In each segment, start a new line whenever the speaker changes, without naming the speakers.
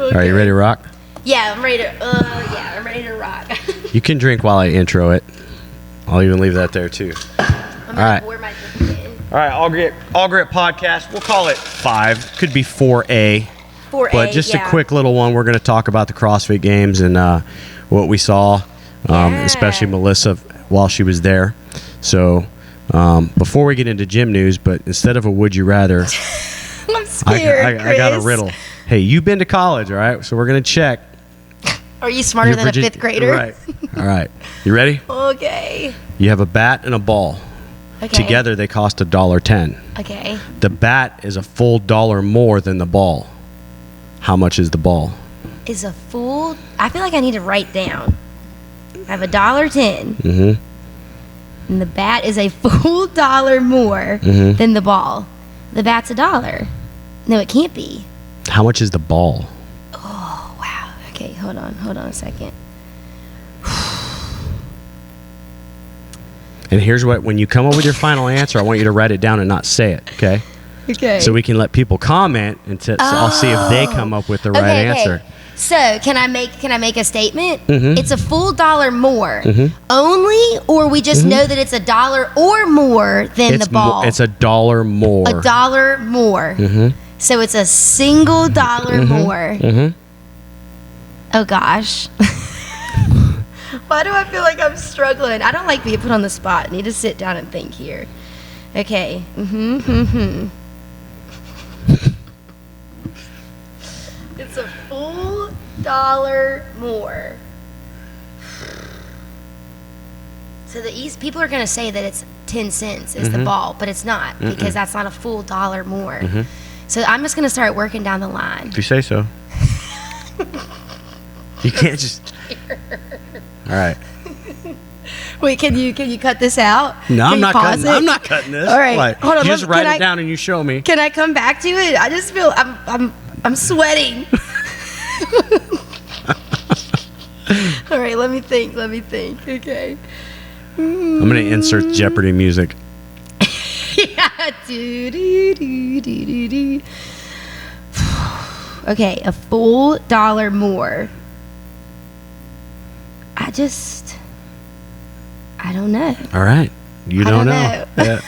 Okay.
All right, you ready to rock?
Yeah, I'm ready to rock.
You can drink while I intro it. I'll even leave that there too.
I'm gonna pour my drink in.
All right, All Grit Podcast. We'll call it 5. Could be 4A.
4A,
But just
yeah.
a quick little one. We're going to talk about the CrossFit Games and what we saw, especially Melissa while she was there. So before we get into gym news, but instead of a would you rather,
I'm scared,
I got a riddle. Hey, you've been to college, all right? So we're going to check.
Are you smarter than a 5th grader?
Right. All right. You ready?
Okay.
You have a bat and a ball.
Okay.
Together, they cost $1.10.
Okay.
The bat is a full $1 more than the ball. How much is the ball?
Is a full... I feel like I need to write down. I have $1.10.
Mm-hmm.
And the bat is a full $1 more than the ball. The bat's $1. No, it can't be.
How much is the ball?
Oh, wow. Okay, hold on a second.
And here's what, when you come up with your final answer, I want you to write it down and not say it, okay?
Okay.
So we can let people comment, and so I'll see if they come up with the right answer.
So can I make a statement?
Mm-hmm.
It's a full $1 more only, or we just know that it's $1 or more than the ball?
It's $1 more.
$1 more.
Mm-hmm.
So it's a single $1 more.
Mm-hmm.
Oh gosh. Why do I feel like I'm struggling? I don't like being put on the spot. I need to sit down and think here. Okay. It's a full $1 more. So people are going to say that it's 10 cents is the ball, but it's not because that's not a full $1 more. So I'm just going to start working down the line.
If you say so. You can't just... All right.
Wait, can you cut this out?
No,
I'm
not cutting this.
All right,
Like,
hold on.
You just write it down and you show me.
Can I come back to it? I just feel I'm sweating. All right, let me think. Okay.
I'm gonna insert Jeopardy music.
Yeah. Do. Okay, a full $1 more. I don't know.
All right. You don't know.
Yeah.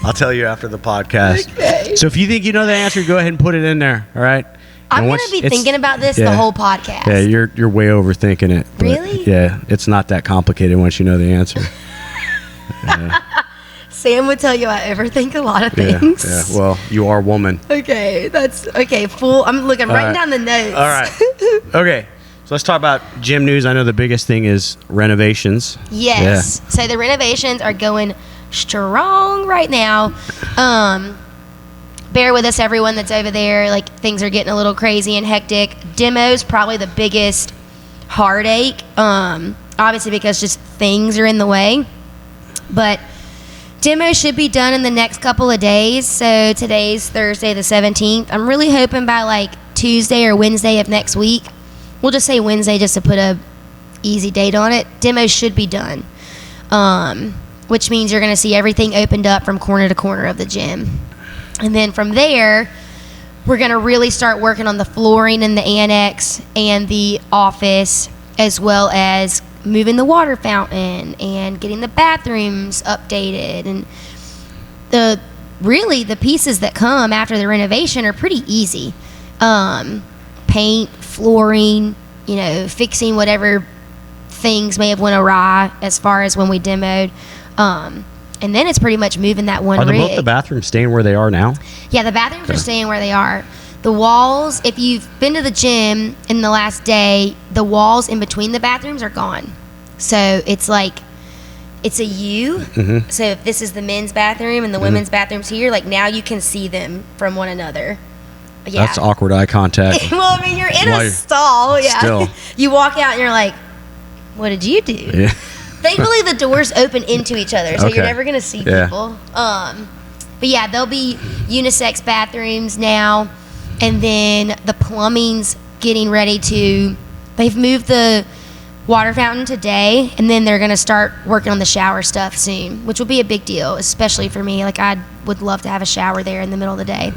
I'll tell you after the podcast.
Okay.
So if you think you know the answer, go ahead and put it in there. All right.
I'm going to be thinking about this the whole podcast.
Yeah, you're way overthinking it.
Really?
Yeah, it's not that complicated once you know the answer.
Sam would tell you I overthink a lot of things.
Yeah. Well, you are a woman.
Okay, that's okay. I'm writing down the notes.
All right. Okay. So let's talk about gym news. I know the biggest thing is renovations.
Yes. Yeah. So the renovations are going strong right now. Bear with us, everyone that's over there. Like, things are getting a little crazy and hectic. Demo's probably the biggest heartache. Obviously because just things are in the way. But demo should be done in the next couple of days. So today's Thursday the 17th. I'm really hoping by like Tuesday or Wednesday of next week. We'll just say Wednesday just to put a easy date on it. Demo should be done, which means you're going to see everything opened up from corner to corner of the gym. And then from there, we're going to really start working on the flooring in the annex and the office, as well as moving the water fountain and getting the bathrooms updated. And the pieces that come after the renovation are pretty easy. Paint, flooring, fixing whatever things may have went awry as far as when we demoed. And then it's pretty much moving that one rig.
Are both the bathrooms staying where they are now? Yeah,
the bathrooms are staying where they are. The walls, if you've been to the gym in the last day, the walls in between the bathrooms are gone. So it's like, it's a U. Mm-hmm. So if this is the men's bathroom and the women's bathroom's here, like now you can see them from one another. Yeah.
That's awkward eye contact.
Well, I mean, you're in a stall. Yeah.
Still.
You walk out and you're like, what did you do?
Yeah.
Thankfully, the doors open into each other, so you're never going to see people. But yeah, there'll be unisex bathrooms now. And then the plumbing's getting ready to... They've moved the water fountain today, and then they're going to start working on the shower stuff soon, which will be a big deal, especially for me. Like, I would love to have a shower there in the middle of the day.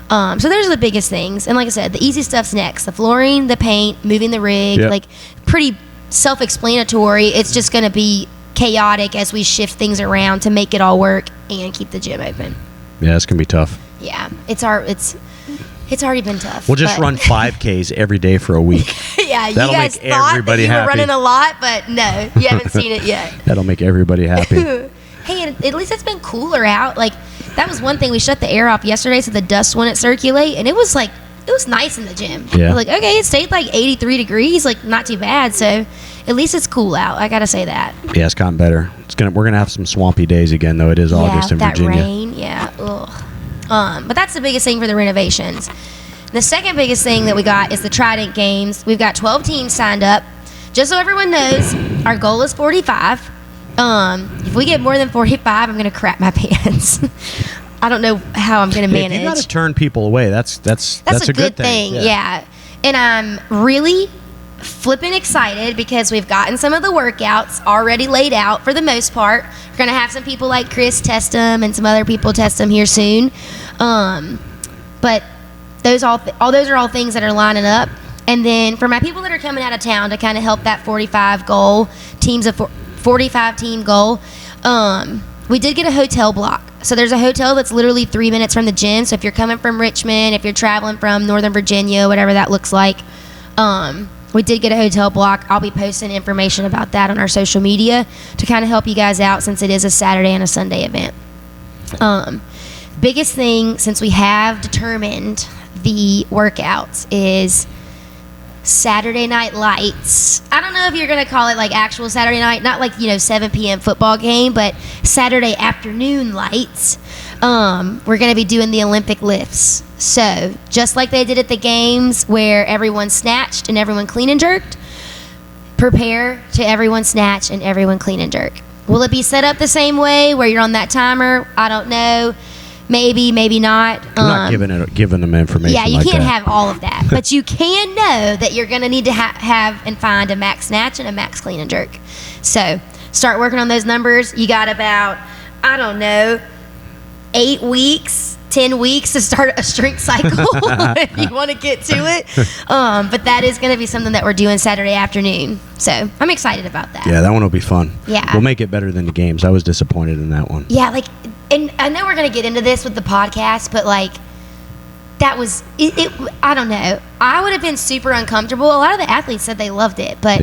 So those are the biggest things. And like I said, the easy stuff's next. The flooring, the paint, moving the rig,
Yep.
like pretty self-explanatory. It's just going to be chaotic as we shift things around to make it all work and keep the gym open.
Yeah, it's gonna be tough.
Yeah, it's already been tough.
We'll just
but-
run 5Ks every day for a week.
Yeah,
That'll
you guys
make
thought that
everybody
you were
happy.
running a lot, but no, you haven't seen it yet.
That'll make everybody happy.
Hey, and at least it's been cooler out. Like, that was one thing. We shut the air off yesterday so the dust wouldn't circulate, and it was nice in the gym.
Yeah.
Like, okay, it stayed like 83 degrees, like not too bad. So at least it's cool out. I gotta say that.
Yeah, it's gotten better. We're gonna have some swampy days again, though. It is August in
that
Virginia.
rain, yeah. Ugh. But that's the biggest thing for the renovations. The second biggest thing that we got is the Trident Games. We've got 12 teams signed up. Just so everyone knows, our goal is 45. If we get more than 45, I'm going to crap my pants. I don't know how I'm going to manage.
If you got to turn people away, that's a good thing.
Yeah. And I'm really flipping excited because we've gotten some of the workouts already laid out for the most part. We're going to have some people like Chris test them and some other people test them here soon. But those are all things that are lining up. And then for my people that are coming out of town to kind of help that 45 goal, 45 team goal, we did get a hotel block. So there's a hotel that's literally 3 minutes from the gym. So if you're coming from Richmond, if you're traveling from Northern Virginia, whatever that looks like, we did get a hotel block. I'll be posting information about that on our social media to kind of help you guys out since it is a Saturday and a Sunday event. Biggest thing, since we have determined the workouts, is Saturday Night Lights. I don't know if you're going to call it like actual Saturday night, not like, 7 p.m. football game, but Saturday afternoon lights. We're going to be doing the Olympic lifts. So just like they did at the games where everyone snatched and everyone clean and jerked, prepare to everyone snatch and everyone clean and jerk. Will it be set up the same way where you're on that timer? I don't know. Maybe, maybe not.
I'm not giving them information.
Yeah, you
like
can't
that.
have all of that, but you can know that you're going to need to have and find a max snatch and a max clean and jerk. So start working on those numbers. You got about, 8 weeks, 10 weeks to start a strength cycle if you want to get to it. But that is going to be something that we're doing Saturday afternoon. So I'm excited about that.
Yeah, that one will be fun.
Yeah.
We'll make it better than the games. I was disappointed in that one.
Yeah, and I know we're going to get into this with the podcast, but that was it. I don't know. I would have been super uncomfortable. A lot of the athletes said they loved it, but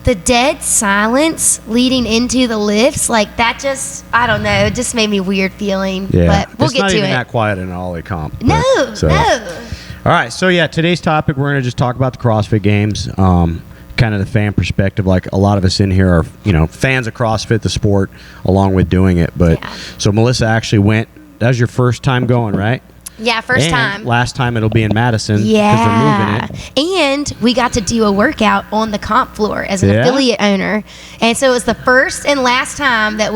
the dead silence leading into the lifts, that just, I don't know, it just made me weird feeling.
Yeah.
But we'll
it's
get
not
to
even
it.
that quiet in an Ollie comp.
No.
All right. So, today's topic, we're going to just talk about the CrossFit Games, kind of the fan perspective. Like a lot of us in here are, fans of CrossFit, the sport, along with doing it. But so Melissa actually went. That was your first time going, right?
Yeah, first time.
Last time it'll be in Madison.
Yeah.
Because they're moving it.
And we got to do a workout on the comp floor as an affiliate owner. And so it was the first and last time that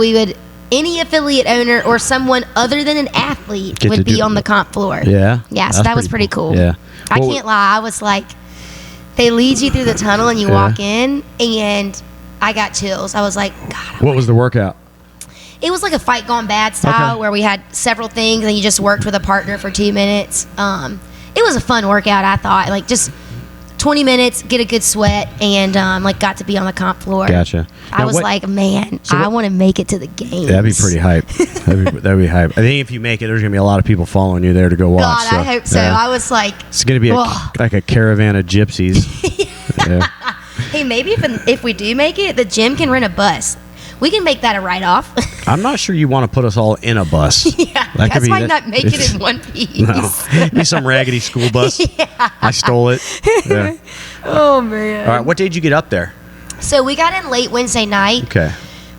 any affiliate owner or someone other than an athlete would be on the comp floor.
Yeah.
Yeah, so that was pretty cool.
Yeah.
I can't lie. I was like, they lead you through the tunnel and you walk in, and I got chills. I was like, God.
What was the workout?
It was like a fight gone bad style where we had several things and you just worked with a partner for 2 minutes. It was a fun workout, I thought. Just 20 minutes, get a good sweat, and got to be on the comp floor.
Gotcha.
I was like, man, I want to make it to games.
That'd be pretty hype. That'd be hype. I think if you make it, there's gonna be a lot of people following you there to go watch.
God, I hope so.
Yeah.
I was like,
it's gonna be like a caravan of gypsies. Yeah.
Hey, maybe if we do make it, the gym can rent a bus. We can make that a write-off.
I'm not sure you want to put us all in a bus.
Yeah, I might not make it in one piece.
No, it'd be some raggedy school bus. I stole it. Yeah.
Oh, man.
All right, what day did you get up there?
So we got in late Wednesday night.
Okay.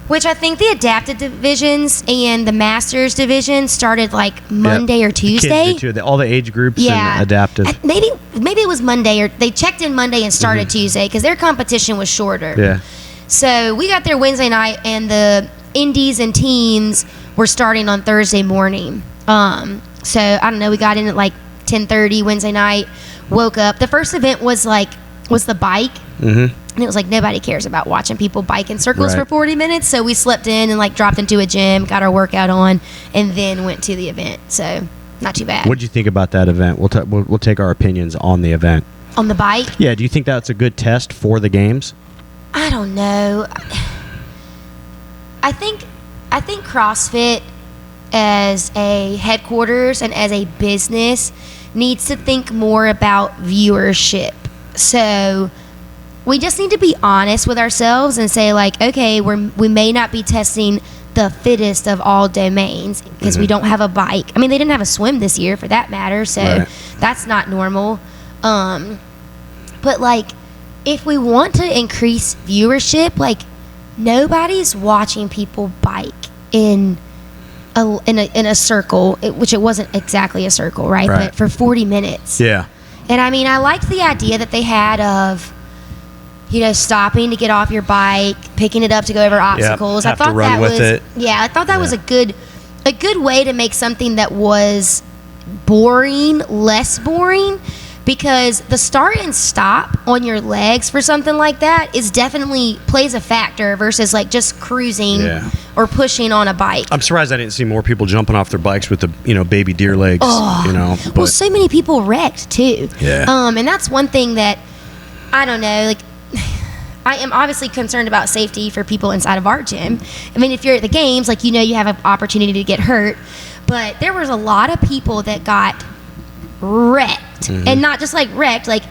Which I think the adapted divisions and the masters division started Monday or Tuesday.
The kids did too. All the age groups and adaptive.
Maybe it was Monday, or they checked in Monday and started Tuesday because their competition was shorter.
Yeah.
So we got there Wednesday night, and the indies and teens were starting on Thursday morning. So I don't know. We got in at 10:30 Wednesday night. Woke up. The first event was the bike. Mm-hmm. And it was nobody cares about watching people bike in circles for 40 minutes. So we slept in and dropped into a gym, got our workout on, and then went to the event. So not too bad.
What did you think about that event? We'll take our opinions on the event.
On the bike?
Yeah, do you think that's a good test for the games?
I don't know. I think CrossFit as a headquarters and as a business needs to think more about viewership. So we just need to be honest with ourselves and say, like, okay, we may not be testing the fittest of all domains because we don't have a bike. I mean, they didn't have a swim this year for that matter, so that's not normal. But like, if we want to increase viewership, like, nobody's watching people bike in a circle, which it wasn't exactly a circle, right? But for 40 minutes.
Yeah.
And I mean, I liked the idea that they had of, stopping to get off your bike, picking it up to go over obstacles.
Have to run with it.
Yeah, I thought that was a good way to make something that was boring less boring, because the start and stop on your legs for something like that is definitely plays a factor versus like just cruising or pushing on a bike.
I'm surprised I didn't see more people jumping off their bikes with the baby deer legs. But,
well, so many people wrecked too.
Yeah.
And that's one thing that I don't know. Like, I am obviously concerned about safety for people inside of our gym. I mean, if you're at the games, like, you have an opportunity to get hurt, but there was a lot of people that got wrecked, and not just like wrecked. Like,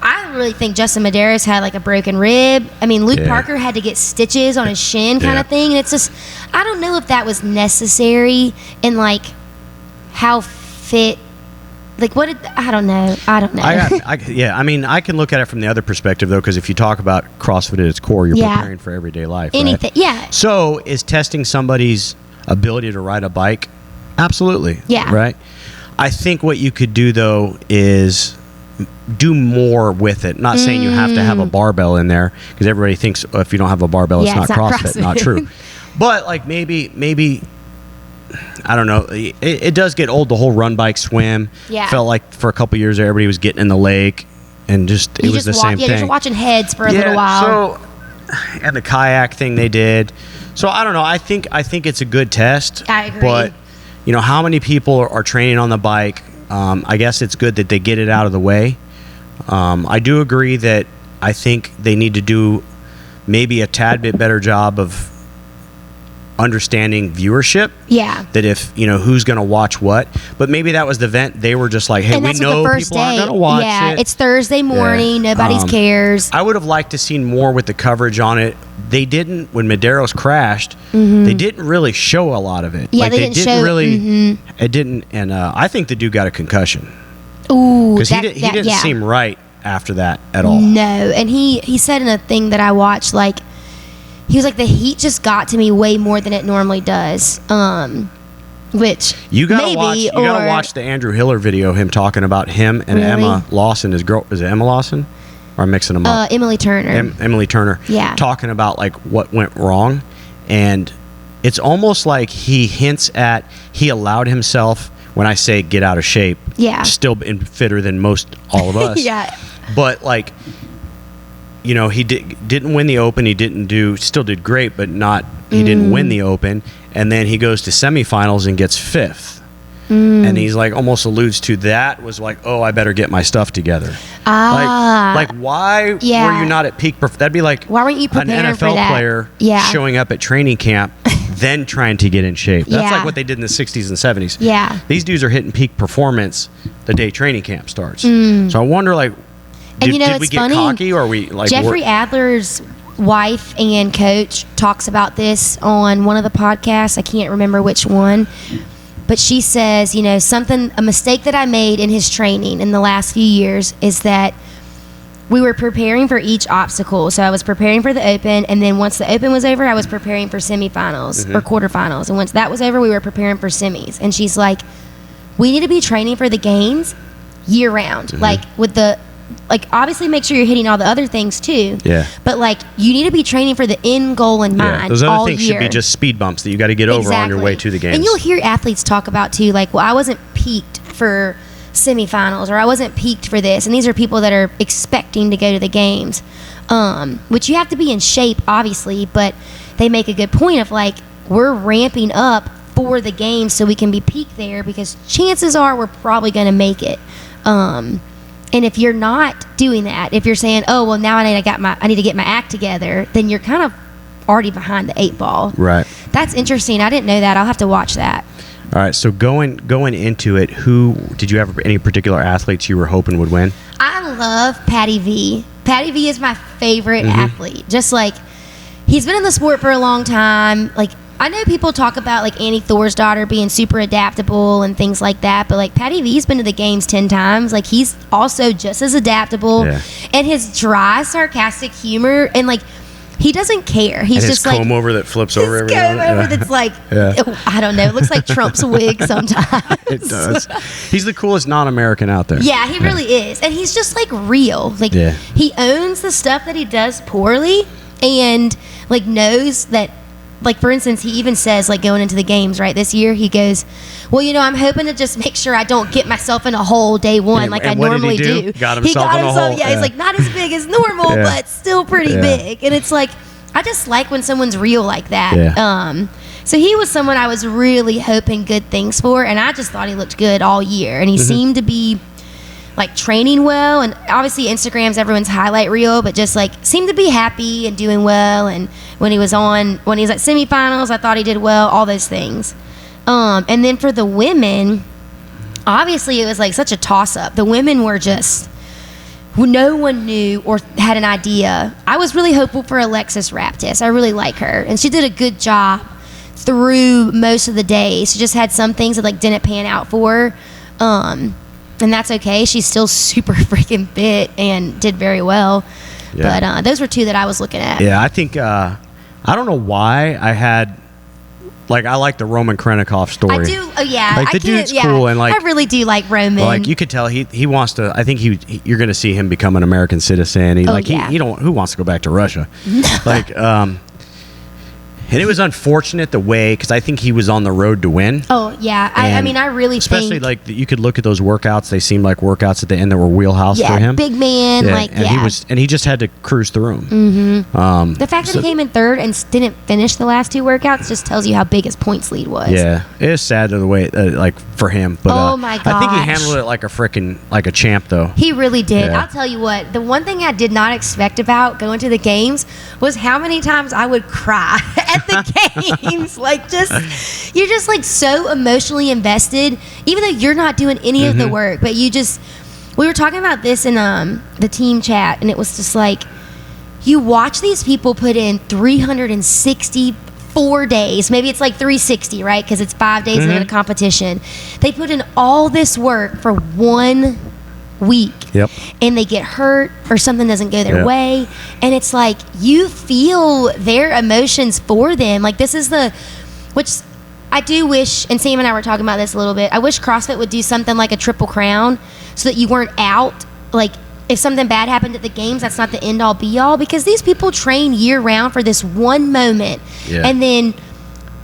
I really think Justin Medeiros had like a broken rib. I mean, Luke Parker had to get stitches on his shin, kind of thing. And it's just, I don't know if that was necessary, and like how fit. Like, I don't know. I mean, I can look at it from the other perspective, though, because if you talk about CrossFit at its core, you're preparing for everyday life. Anything,
right?
yeah.
So, is testing somebody's ability to ride a bike? Absolutely.
Yeah.
Right? I think what you could do, though, is do more with it. Not saying you have to have a barbell in there, because everybody thinks if you don't have a barbell, it's not CrossFit. Not true. But, like, maybe I don't know. It does get old, the whole run, bike, swim. Yeah. Felt like for a couple years everybody was getting in the lake, and it was the same thing.
Yeah, you're watching heads for a little while.
And the kayak thing they did. So I don't know. I think it's a good test.
I agree.
But how many people are training on the bike? I guess it's good that they get it out of the way. I do agree that I think they need to do maybe a tad bit better job of understanding viewership.
Yeah.
That if, who's going to watch what. But maybe that was the event. They were just like, hey, we know people aren't going to watch it.
Yeah, it's Thursday morning. Yeah. Nobody cares.
I would have liked to seen more with the coverage on it. They didn't, when Medeiros crashed, they didn't really show a lot of it.
Yeah, they didn't show.
It didn't. And I think the dude got a concussion.
Ooh.
Because he didn't seem right after that at all.
No. And he said in a thing that I watched, like, he was like, the heat just got to me way more than it normally does. Which
you gotta watch the Andrew Hiller video, him talking about him and Emma Lawson, his girl. Is it Emma Lawson? Or I'm mixing them up.
Emily Turner.
Emily Turner.
Yeah.
Talking about like what went wrong, and it's almost like he hints at he allowed himself. When I say get out of shape, still fitter than most all of us.
Yeah.
But like, he didn't win the Open. He still did great, but he didn't win the Open. And then he goes to semifinals and gets 5th. And he's like, almost alludes to that was like, oh, I better get my stuff together. Like why were you not at peak? That'd be like,
why weren't you
an
preparing
NFL
for that?
player showing up at training camp, then trying to get in shape. That's like what they did in the 60s and 70s.
Yeah.
These dudes are hitting peak performance the day training camp starts. So I wonder, like, did we get cocky, or are we like
Jeffrey Adler's wife and coach talks about this on one of the podcasts. I can't remember which one, but she says, a mistake that I made in his training in the last few years is that we were preparing for each obstacle. So I was preparing for the Open, and then once the Open was over, I was preparing for semifinals or quarterfinals, and once that was over, we were preparing for semis. And she's like, we need to be training for the games year round, obviously make sure you're hitting all the other things too. Yeah. But like, you need to be training for the end goal in mind.
Those other
all
things
year.
Should be just speed bumps that you got to get over on your way to the games.
And you'll hear athletes talk about too, like, well, I wasn't peaked for semifinals, or I wasn't peaked for this. And these are people that are expecting to go to the games, which you have to be in shape, obviously. But they make a good point of like, we're ramping up before the game so we can be peaked there, because chances are we're probably going to make it. And if you're not doing that, if you're saying, oh, well, now I need to get my act together, then you're kind of already behind the 8 ball.
Right.
That's interesting. I didn't know that. I'll have to watch that.
All right, so going into it, who did you have any particular athletes you were hoping would win?
I love Patty V. Patty V is my favorite athlete. Just like, he's been in the sport for a long time. Like, I know people talk about like Annie Thorisdottir being super adaptable and things like that, but like Patty V's been to the games 10 times. Like, he's also just as adaptable, and his dry, sarcastic humor, and like, he doesn't care. He's just like
comb over that flips over every
comb over that's like, I don't know. It looks like Trump's wig sometimes.
It does. He's the coolest non-American out there.
Yeah, he really is. And he's just like real. Like, he owns the stuff that he does poorly, and like knows that, like, for instance, he even says, like, going into the games, right, this year, he goes, well, you know, I'm hoping to just make sure I don't get myself in a hole day one like I normally do.
Got himself in a hole.
Yeah, he's like, not as big as normal, but still pretty big. And it's like, I just like when someone's real like that. So he was someone I was really hoping good things for, and I just thought he looked good all year. And he seemed to be like training well, and obviously Instagram's everyone's highlight reel, but just like seemed to be happy and doing well. And when he was at semifinals, I thought he did well, all those things. And then for the women, obviously it was like such a toss-up. The women were just, no one knew or had an idea. I was really hopeful for Alexis Raptis. I really like her, and she did a good job through most of the day. She just had some things that like didn't pan out for her. And that's okay. She's still super freaking fit and did very well. Yeah. But those were 2 that I was looking at.
Yeah, I think I don't know why I had, like, I like the Roman Krennikov story.
I do. Oh yeah,
like, the dude's cool, and like,
I really do like Roman.
Like, you could tell he wants to. I think you're going to see him become an American citizen. He who wants to go back to Russia? Like, and it was unfortunate the way, because I think he was on the road to win.
Oh, yeah. I mean, I really
especially think... Especially, like, you could look at those workouts. They seemed like workouts at the end that were wheelhouse for him.
Big man.
He just had to cruise through them.
The fact that he came in 3rd and didn't finish the last 2 workouts just tells you how big his points lead was.
Yeah. It is sad the way, like, for him. But,
oh, my gosh.
I think he handled it like a champ, though.
He really did. Yeah. I'll tell you what. The one thing I did not expect about going to the games was how many times I would cry at the games. Like, you're just like so emotionally invested, even though you're not doing any of the work. But we were talking about this in the team chat, and it was just like, you watch these people put in 364 days. Maybe it's like 360, right? Because it's 5 days in a competition. They put in all this work for 1 week.
Yep.
And they get hurt or something doesn't go their way, and it's like you feel their emotions for them. Like, this is which I do wish, and Sam and I were talking about this a little bit, I wish CrossFit would do something like a Triple Crown so that you weren't out. Like, if something bad happened at the games, that's not the end all be all, because these people train year round for this one moment, and then,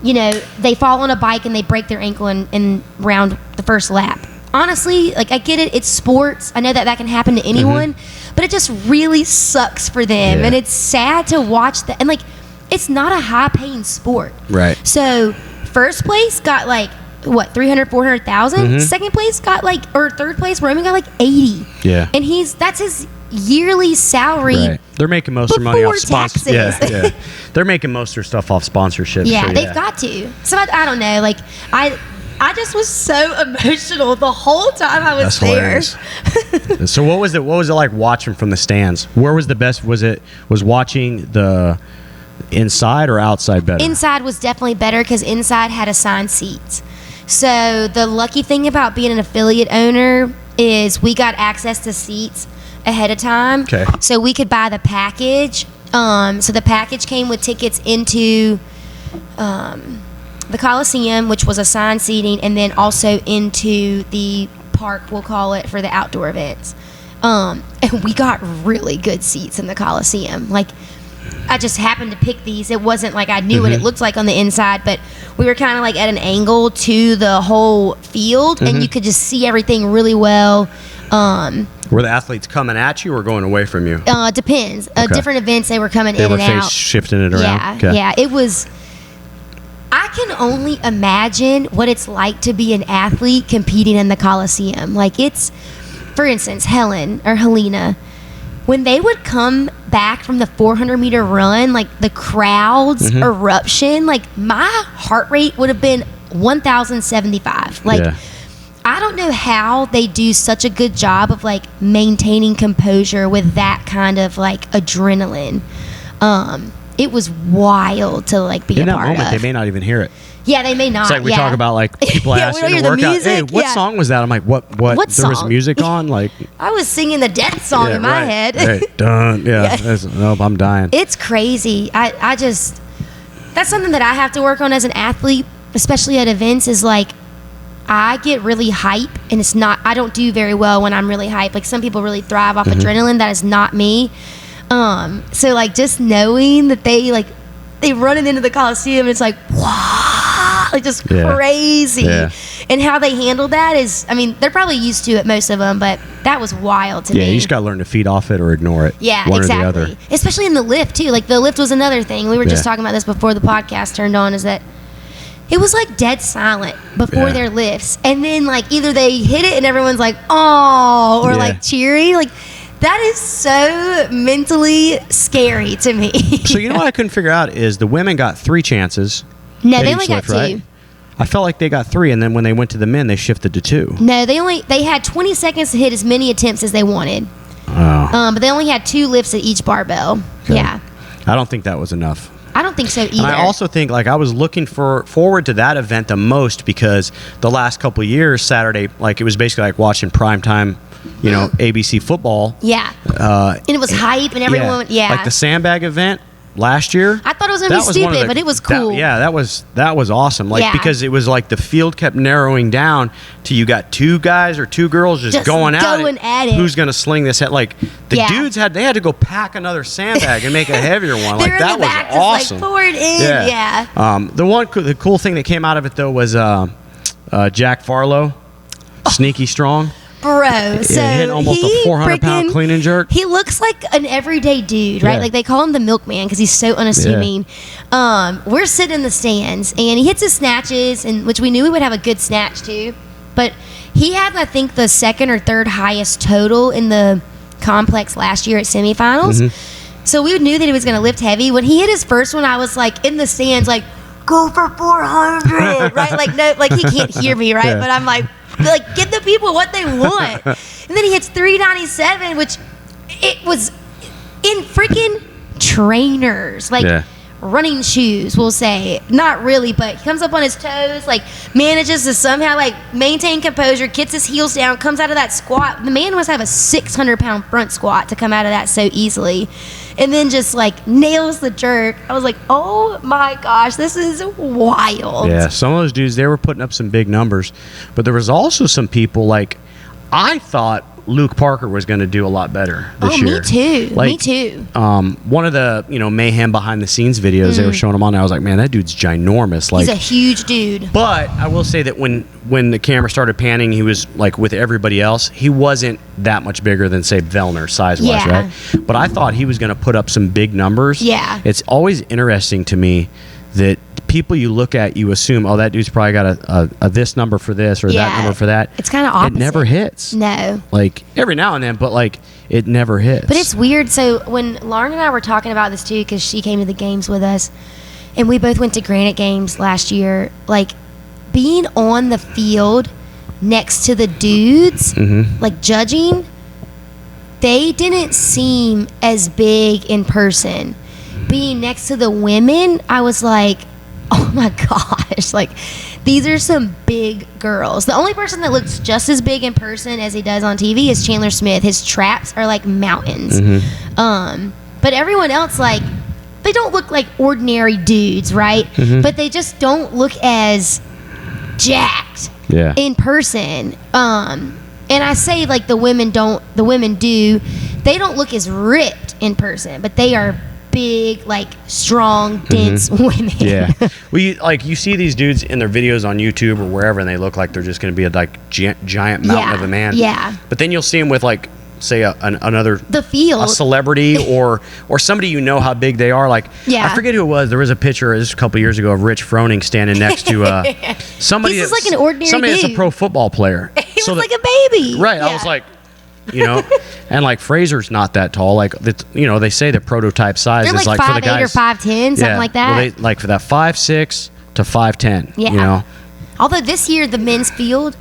you know, they fall on a bike and they break their ankle in round the first lap. Honestly, like, I get it, it's sports. I know that can happen to anyone, but it just really sucks for them, and it's sad to watch that. And like, it's not a high-paying sport,
right? So,
first place got like what, 300, 400,000. Second place got like, or third place, Roman got like 80. Yeah, and that's his yearly salary. Right.
They're making most of their money off sponsors. Yeah. They're making most of their stuff off sponsorships.
Yeah, so they've got to. So I don't know, like I just was so emotional the whole time I was there.
So what was it like watching from the stands? Where was the best? Was watching the inside or outside better?
Inside was definitely better, because inside had assigned seats. So the lucky thing about being an affiliate owner is we got access to seats ahead of time. Okay. So we could buy the package. So the package came with tickets into the Coliseum, which was assigned seating, and then also into the park, we'll call it, for the outdoor events. And we got really good seats in the Coliseum. Like, I just happened to pick these. It wasn't like I knew what it looked like on the inside, but we were kind of like at an angle to the whole field, and you could just see everything really well.
Were the athletes coming at you or going away from you?
Depends. Different events, they were coming in and out.
They were shifting it around?
Yeah, it was... I can only imagine what it's like to be an athlete competing in the Coliseum. Like, it's, for instance, Helena, when they would come back from the 400-meter run, like the crowd's eruption, like my heart rate would have been 1,075. Like, I don't know how they do such a good job of like maintaining composure with that kind of like adrenaline. It was wild to like be a part of.
In that moment, they may not even hear it.
Yeah, they may not.
It's like we talk about like people asking to work out. Hey, what song was that? I'm like, what? There
song?
was music on. Like,
I was singing the death song in my head.
Right. Dun. Yeah. Nope, I'm dying.
It's crazy. I just, that's something that I have to work on as an athlete, especially at events, is like, I get really hype, and it's not, I don't do very well when I'm really hype. Like, some people really thrive off adrenaline. That is not me. So like, just knowing that they running into the Coliseum, it's like, wow, like just crazy. Yeah. And how they handled that is, I mean, they're probably used to it, most of them, but that was wild to me.
Yeah, you just got to learn to feed off it or ignore it.
Yeah,
one
exactly.
Or the other.
Especially in the lift too. Like, the lift was another thing. We were just talking about this before the podcast turned on, is that it was like dead silent before their lifts. And then like either they hit it and everyone's like, oh, or like cheering. Like, that is so mentally scary to me.
So you know what I couldn't figure out is the women got 3 chances.
No, they only got 2.
Right? I felt like they got 3, and then when they went to the men, they shifted to 2.
No, they had 20 seconds to hit as many attempts as they wanted.
Oh.
But they only had 2 lifts at each barbell. Okay. Yeah.
I don't think that was enough.
I don't think so either.
And I also think, like, I was looking forward to that event the most because the last couple of years, Saturday, like, it was basically like watching primetime, you know, ABC football.
Yeah. And it was hype and everyone,
Like the sandbag event last year.
I thought it was going to be stupid, but it was cool.
That was awesome. Like, because it was like the field kept narrowing down to you got 2 guys or 2 girls just going at it. Who's going to sling this head? Like, the dudes had to go pack another sandbag and make a heavier one. Like, that was awesome.
Like, pour it in. Yeah.
The cool thing that came out of it though was Jack Farlow, sneaky strong.
Bro, so
hitting almost a 400-pound clean and jerk.
He looks like an everyday dude, right? Like, they call him the milkman because he's so unassuming. We're sitting in the stands, and he hits his snatches, and which we knew he would have a good snatch too. But he had, I think, the 2nd or 3rd highest total in the complex last year at semifinals. So we knew that he was going to lift heavy. When he hit his first one, I was like in the stands, like, go for 400, right? Like, no, like, he can't hear me, right? But I'm like, get the people what they want. And then he hits 397, which it was in freaking trainers, like running shoes, we'll say. Not really, but he comes up on his toes, like, manages to somehow like maintain composure, gets his heels down, comes out of that squat. The man must have a 600-pound front squat to come out of that so easily. And then just like nails the jerk. I was like, oh my gosh, this is wild.
Yeah, some of those dudes, they were putting up some big numbers. But there was also some people, like, I thought Luke Parker was going to do a lot better this year.
Me too.
Like,
me too.
One of the, mayhem behind the scenes videos they were showing him on, I was like, man, that dude's ginormous. Like,
he's a huge dude.
But I will say that when the camera started panning, he was like with everybody else, he wasn't that much bigger than, say, Vellner size-wise, right? But I thought he was going to put up some big numbers.
Yeah.
It's always interesting to me that people you look at, you assume, oh, that dude's probably got a this number for this or that number for that.
It's kind of opposite.
It never hits.
No.
Like, every now and then, but like, it never hits.
But it's weird. So when Lauren and I were talking about this too, because she came to the games with us, and we both went to Granite Games last year, like, being on the field next to the dudes, like, judging, they didn't seem as big in person. Being next to the women, I was like, oh my gosh, like, these are some big girls. The only person that looks just as big in person as he does on TV is Chandler Smith. His traps are like mountains. But everyone else, like, they don't look like ordinary dudes, right? But they just don't look as jacked in person. And I say, like, the women do. They don't look as ripped in person, but they are big, like, strong, dense women.
Yeah. Well, you see these dudes in their videos on YouTube or wherever, and they look like they're just going to be a, like, giant mountain of a man.
Yeah.
But then you'll see them with, like, say another
the field,
a celebrity or somebody you know how big they are. Like, I forget who it was. There was a picture this a couple years ago of Rich Froning standing next to somebody.
He's just like an ordinary
somebody
dude.
that's a pro football player.
He was like a baby,
right? I was like, and like Fraser's not that tall. Like, they say the prototype size
They're
is
like
for the
5'8" or
guys
5'10", something like that.
Well, they, like for that 5'6" to 5'10".
Yeah. Although this year the men's field,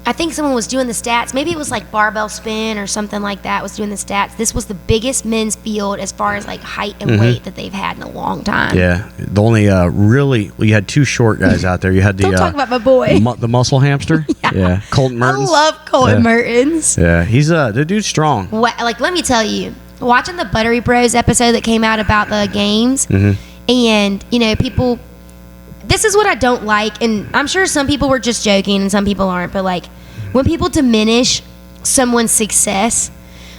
I think someone was doing the stats. Maybe it was like barbell spin or something like that was doing the stats. This was the biggest men's field as far as like height and weight that they've had in a long time.
Yeah. The only you had two short guys out there. You had the
Don't talk about my boy.
The muscle hamster. Yeah. Colton Mertens.
I love Colton Mertens.
Yeah. He's the dude's strong.
Like, let me tell you, watching the Buttery Bros episode that came out about the games, and people. This is what I don't like, and I'm sure some people were just joking and some people aren't, but like when people diminish someone's success,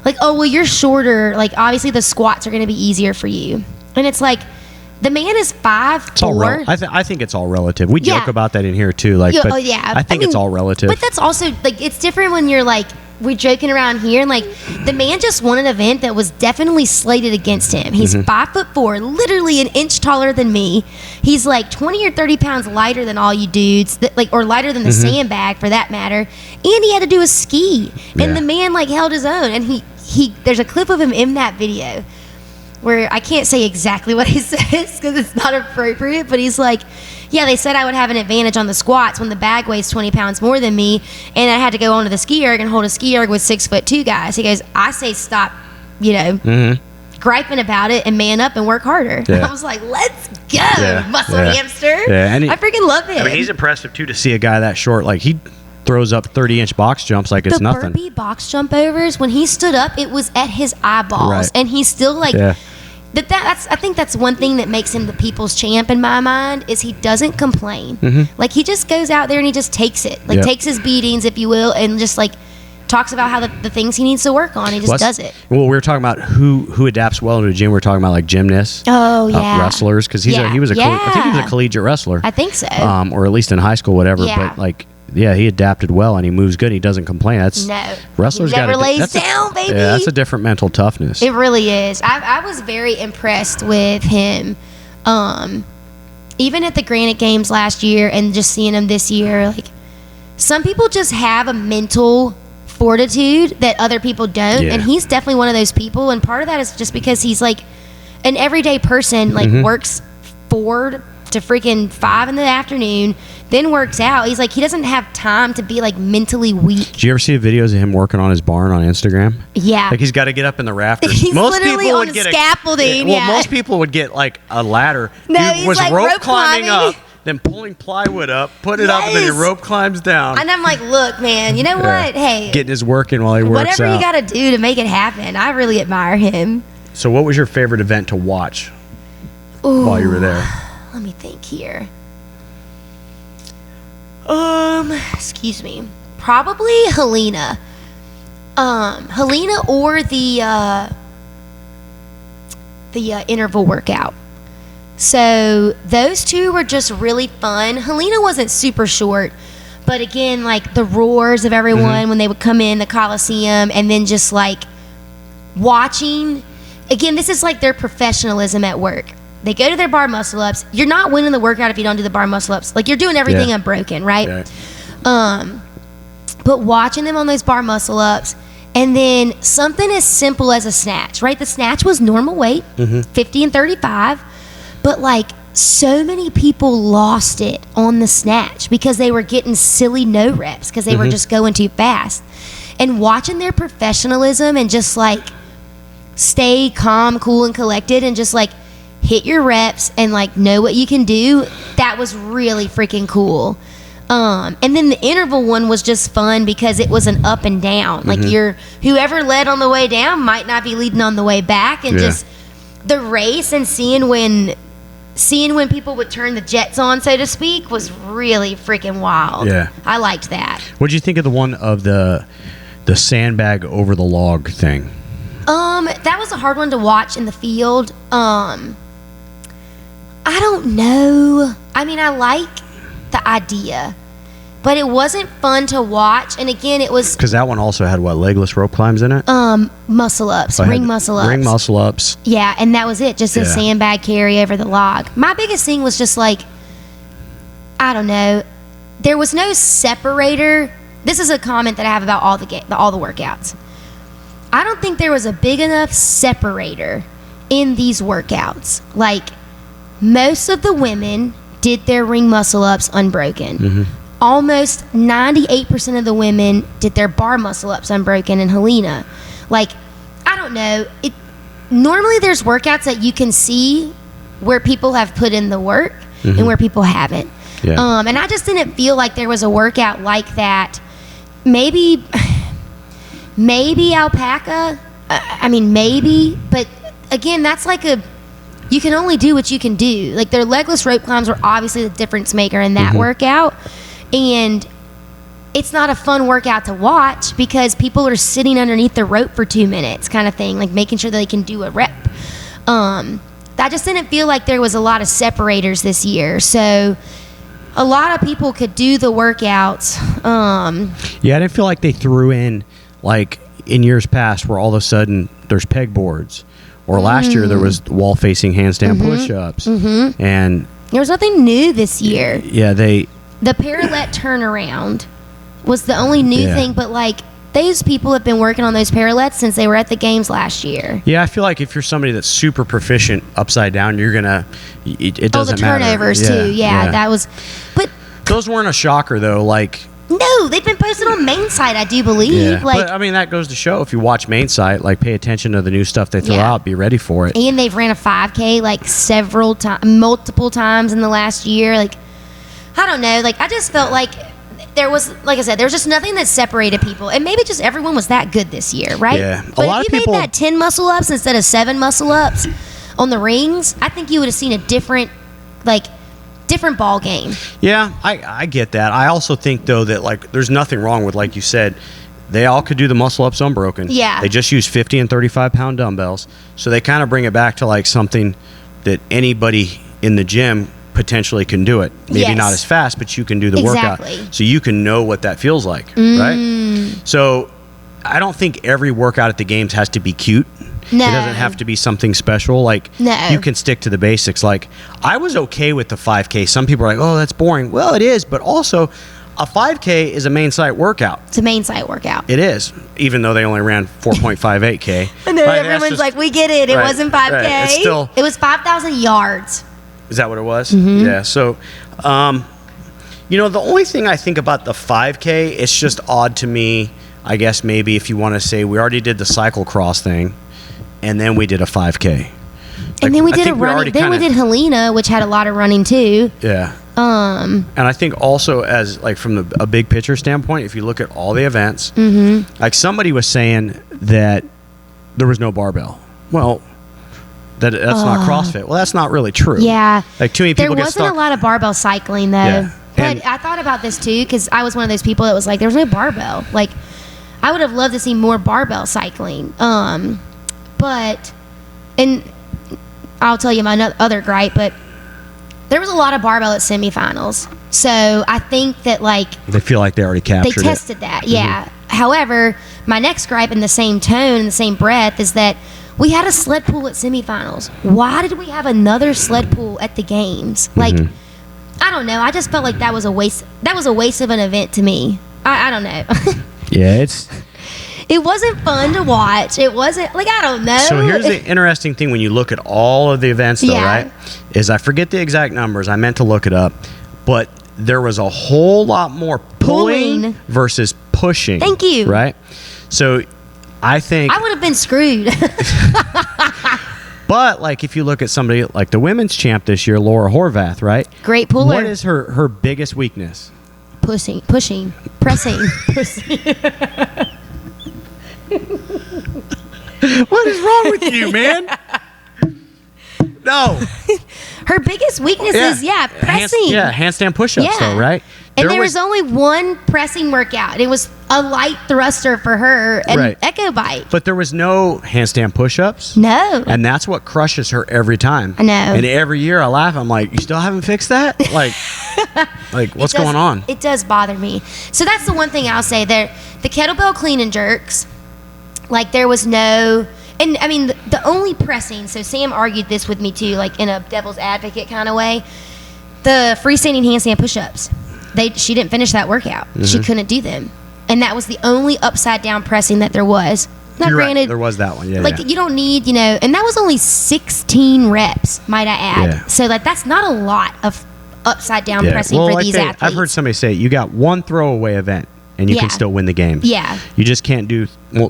like, oh, well, you're shorter, like obviously the squats are going to be easier for you. And it's like, the man is 5'4".
I think it's all relative. We joke about that in here too. Like, but I think it's all relative.
But that's also, like, it's different when you're like, we're joking around here, and like the man just won an event that was definitely slated against him. He's 5'4", literally an inch taller than me. He's like 20 or 30 pounds lighter than all you dudes, or lighter than the sandbag for that matter. And he had to do a ski, and the man like held his own. And he there's a clip of him in that video where I can't say exactly what he says because it's not appropriate, but he's like, yeah, they said I would have an advantage on the squats when the bag weighs 20 pounds more than me, and I had to go onto the ski erg and hold a ski erg with 6'2" guys. He goes, I say stop, griping about it and man up and work harder. Yeah. I was like, let's go, muscle hamster. Yeah, and I freaking love it.
I mean, he's impressive too to see a guy that short. Like, he throws up 30-inch box jumps like it's nothing.
The burpee box jump overs, when he stood up, it was at his eyeballs, and he's still like. Yeah. I think that's one thing that makes him the people's champ in my mind, is he doesn't complain. Like, he just goes out there and he just takes it. Like, takes his beatings, if you will, and just like talks about how the things he needs to work on. He just does it.
Well, we were talking about who adapts well into the gym. We were talking about like gymnasts.
Oh, yeah.
Wrestlers, because I think he was a collegiate wrestler.
I think so.
Or at least in high school, whatever.
Yeah.
But like, yeah, he adapted well and he moves good. He doesn't complain. Wrestlers
he never lays down, baby.
Yeah, that's a different mental toughness.
It really is. I was very impressed with him, even at the Granite Games last year and just seeing him this year. Like, some people just have a mental fortitude that other people don't, and he's definitely one of those people. And part of that is just because he's like an everyday person, like works 4 to freaking 5 in the afternoon, then works out. He's like, he doesn't have time to be like mentally weak.
Did you ever see the videos of him working on his barn on Instagram?
Yeah.
Like, he's got to get up in the rafters.
He's literally on scaffolding.
Most people would get like a ladder.
No,
he was like rope climbing up, then pulling plywood up, put it up, and then he rope climbs down.
And I'm like, look, man, you know what? Hey,
getting his work in while he works out.
Whatever you got to do to make it happen. I really admire him.
So what was your favorite event to watch while you were there?
Let me think here. Excuse me. Probably Helena. Helena or the interval workout. So those two were just really fun. Helena wasn't super short, but again, like the roars of everyone when they would come in the Coliseum, and then just like watching. Again, this is like their professionalism at work. They go to their bar muscle ups. You're not winning the workout if you don't do the bar muscle ups. Like, you're doing everything unbroken, right? Yeah. But watching them on those bar muscle ups, and then something as simple as a snatch, right? The snatch was normal weight, 50 and 35, but like so many people lost it on the snatch because they were getting silly no reps because they were just going too fast. And watching their professionalism and just like stay calm, cool, and collected, and just like hit your reps and like know what you can do, that was really freaking cool. And then the interval one was just fun because it was an up and down. Like, whoever led on the way down might not be leading on the way back, and just the race and seeing when people would turn the jets on, so to speak, was really freaking wild. Yeah, I liked that.
What did you think of the one of the sandbag over the log thing?
That was a hard one to watch in the field. I don't know. I mean, I like the idea, but it wasn't fun to watch. And again, it was
Because that one also had what, legless rope climbs in it?
muscle ups,
Oh, it had
ring muscle ups.
Ring muscle ups.
Yeah, and that was it, just a
Yeah.
sandbag carry over the log. My biggest thing was just like, I don't know, there was no separator. This is a comment that I have about all the workouts. I don't think there was a big enough separator in these workouts. Like, most of the women did their ring muscle ups unbroken.
Mm-hmm.
Almost 98% of the women did their bar muscle ups unbroken in Helena. Like, I don't know. Normally there's workouts that you can see where people have put in the work and where people haven't.
Yeah.
And I just didn't feel like there was a workout like that. Maybe alpaca. I mean, maybe. But again, that's like you can only do what you can do. Like, their legless rope climbs were obviously the difference maker in that workout. And it's not a fun workout to watch because people are sitting underneath the rope for 2 minutes kind of thing, like making sure that they can do a rep. I just didn't feel like there was a lot of separators this year. So a lot of people could do the workouts.
Yeah, I didn't feel like they threw in, like in years past, where all of a sudden there's pegboards. Or last year there was wall-facing handstand push-ups. And
There was nothing new this year.
yeah,
The parallel turnaround was the only new thing, but like, those people have been working on those parallettes since they were at the games last year.
Yeah, I feel like if you're somebody that's super proficient upside down, you're gonna. It doesn't
matter. The turnovers
matter.
too. Yeah, that was. But
those weren't a shocker though. Like,
no, they've been posted on main site, I do believe.
yeah,
Like,
but I mean that goes to show if you watch main site, like pay attention to the new stuff they throw out. Be ready for it.
And they've ran a 5K like multiple times in the last year. Like, I don't know. Like, I just felt like there was, like I said, there was just nothing that separated people, and maybe just everyone was that good this year, right?
Yeah,
But
a lot
if
of
you
people
made that 10 muscle ups instead of 7 muscle ups on the rings, I think you would have seen a different ball game.
Yeah, I get that. I also think though that like there's nothing wrong with, like you said, they all could do the muscle ups unbroken.
Yeah.
They just use 50 and 35 pound dumbbells, so they kind of bring it back to like something that anybody in the gym potentially can do it. Maybe
Yes.
not as fast, but you can do the
Exactly.
workout. So you can know what that feels like, right? So I don't think every workout at the games has to be cute.
No.
It doesn't have to be something special. Like,
No.
you can stick to the basics. Like, I was okay with the 5K. Some people are like, oh, that's boring. Well, it is, but also a 5K is a main site workout.
It's a main site workout.
It is, even though they only ran 4.58K.
And then
Right,
everyone's
that's just-
like, we get it. It
right,
wasn't 5K.
right. It's still-
It was 5,000 yards.
Is that what it was? Yeah. So, the only thing I think about the 5K, it's just odd to me, I guess maybe if you want to say we already did the cyclocross thing, and then we did a 5K.
And then we
I
did
think we already
we did Helena, which had a lot of running too.
Yeah. And I think also as like from a big picture standpoint, if you look at all the events, like somebody was saying that there was no barbell. Well, that's not CrossFit. Well, that's not really true.
Yeah.
Like too many people
There
get
wasn't
stuck.
a lot of barbell cycling though.
Yeah.
But
And-
I thought about this too because I was one of those people that was like, there's no barbell. Like, I would have loved to see more barbell cycling. But, and I'll tell you my other gripe, but there was a lot of barbell at semifinals. So I think that like
They feel like they already
they
captured it.
tested that. Yeah. However, my next gripe in the same tone, in the same breath, is that we had a sled pull at semifinals. Why did we have another sled pull at the games? Like, I don't know. I just felt like that was a waste. That was a waste of an event to me. I don't know.
Yeah, it's.
It wasn't fun to watch. It wasn't like, I don't know.
So here's the interesting thing when you look at all of the events, though,
Yeah.
right? Is I forget the exact numbers. I meant to look it up, but there was a whole lot more pulling versus pushing.
Thank you.
Right. So I think.
I would have been screwed.
But like if you look at somebody like the women's champ this year, Laura Horvath, right?
Great puller.
What is her biggest weakness?
Pushing, pressing.
What is wrong with you, man? No.
Her biggest weakness is pressing.
Handstand push-ups, though, right?
And there was only one pressing workout. It was a light thruster for her. And
Right.
Eka bike.
But there was no handstand push-ups.
No.
And that's what crushes her every time.
I know.
And every year I laugh. I'm like, you still haven't fixed that? Like what's going on?
It does bother me. So that's the one thing I'll say there. The kettlebell clean and jerks, like there was no, and I mean the only pressing. So Sam argued this with me too, like in a devil's advocate kind of way. The freestanding handstand push-ups, she didn't finish that workout. Mm-hmm. She couldn't do them, and that was the only upside down pressing that there was. Now,
You're
granted,
right. There was that one. Yeah.
Like you don't need, and that was only 16 reps, might I add.
Yeah.
So like that's not a lot of upside down pressing for these athletes.
I've heard somebody say you got one throwaway event and you can still win the game.
Yeah.
You just can't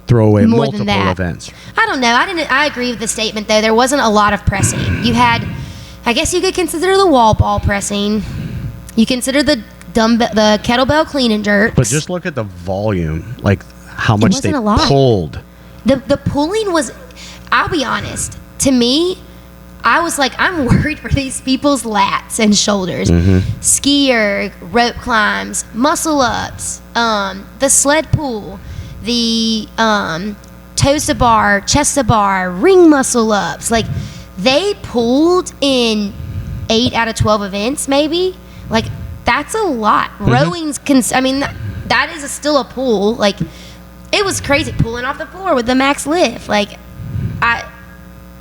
throw away
More
multiple events.
I don't know. I agree with the statement though. There wasn't a lot of pressing. You had, I guess you could consider the wall ball pressing. You consider the kettlebell clean and jerks.
But just look at the volume, like how much they pulled.
The pulling was, I'll be honest, to me, I was like, I'm worried for these people's lats and shoulders. Mm-hmm. Skier, rope climbs, muscle ups, the sled pull, the toes to bar, chest to bar, ring muscle ups. Like, they pulled in 8 out of 12 events, maybe. Like, that's a lot. Mm-hmm. Rowing's, that is still a pull. Like, it was crazy pulling off the floor with the max lift. Like,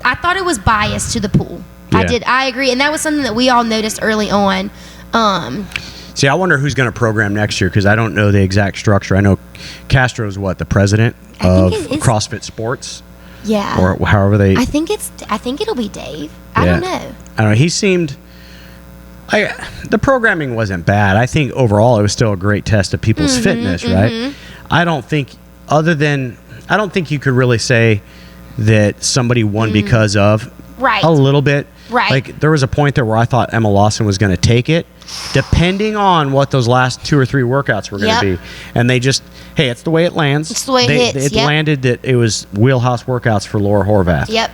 I thought it was biased to the pool. Yeah. I agree. And that was something that we all noticed early on.
See, I wonder who's going to program next year because I don't know the exact structure. I know Castro's the president of CrossFit Sports?
Yeah.
Or however they...
I think it'll be Dave. I don't know.
I don't know. He seemed... the programming wasn't bad. I think overall it was still a great test of people's fitness, right? I don't think you could really say that somebody won because of a little bit.
Right.
Like there was a point there where I thought Emma Lawson was going to take it, depending on what those last 2 or 3 workouts were going to be. And they just, hey, it's the way it lands.
It's the way it hits.
It landed that it was wheelhouse workouts for Laura Horvath.
Yep.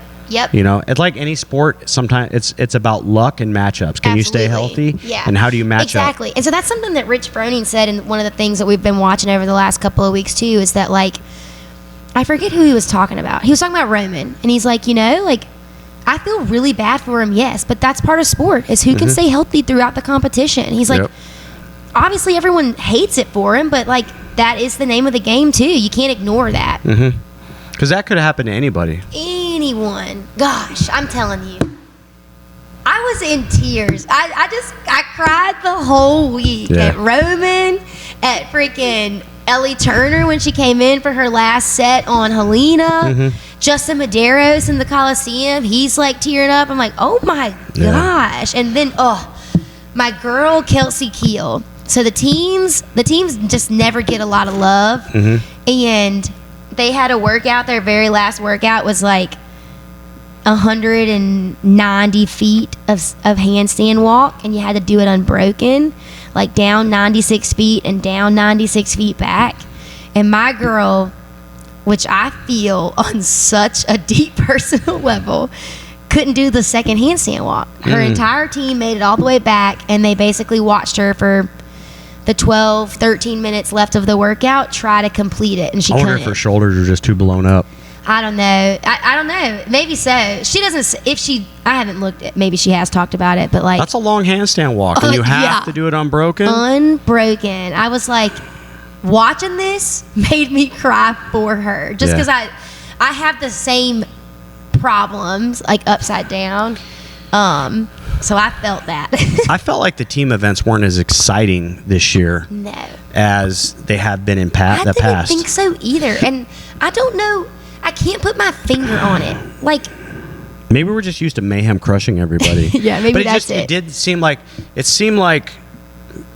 It's like any sport. Sometimes it's about luck and matchups. Can you stay healthy?
Yeah.
And how do you match up?
Exactly. And so that's something that Rich Froning said, and one of the things that we've been watching over the last couple of weeks too is that, like, I forget who he was talking about. He was talking about Roman, and he's like, I feel really bad for him, yes, but that's part of sport, is who can stay healthy throughout the competition. He's like, obviously everyone hates it for him, but like that is the name of the game too. You can't ignore that.
Because that could have happened to anybody.
Anyone. Gosh, I'm telling you. I was in tears. I cried the whole week at Roman, at freaking Ellie Turner when she came in for her last set on Helena. Justin Medeiros in the Coliseum, he's like tearing up. I'm like, oh my gosh. And then, my girl Kelsey Keel. So the teams just never get a lot of love. And they had a workout, their very last workout was like 190 feet of handstand walk, and you had to do it unbroken, like down 96 feet and down 96 feet back. And my girl, which I feel on such a deep personal level, couldn't do the second handstand walk. Her entire team made it all the way back, and they basically watched her for the 12, 13 minutes left of the workout try to complete it, and she couldn't.
I wonder if her shoulders are just too blown up.
I don't know. I don't know. Maybe so. She doesn't. I haven't looked at. Maybe she has talked about it, but like
that's a long handstand walk, and you have to do it unbroken.
Unbroken. I was like, watching this made me cry for her, just because I have the same problems, like upside down. So I felt that.
I felt like the team events weren't as exciting this year.
No.
As they have been in the past.
I didn't think so either, and I don't know. I can't put my finger on it. Like,
maybe we're just used to mayhem crushing everybody.
Yeah, maybe that's it.
It did seem like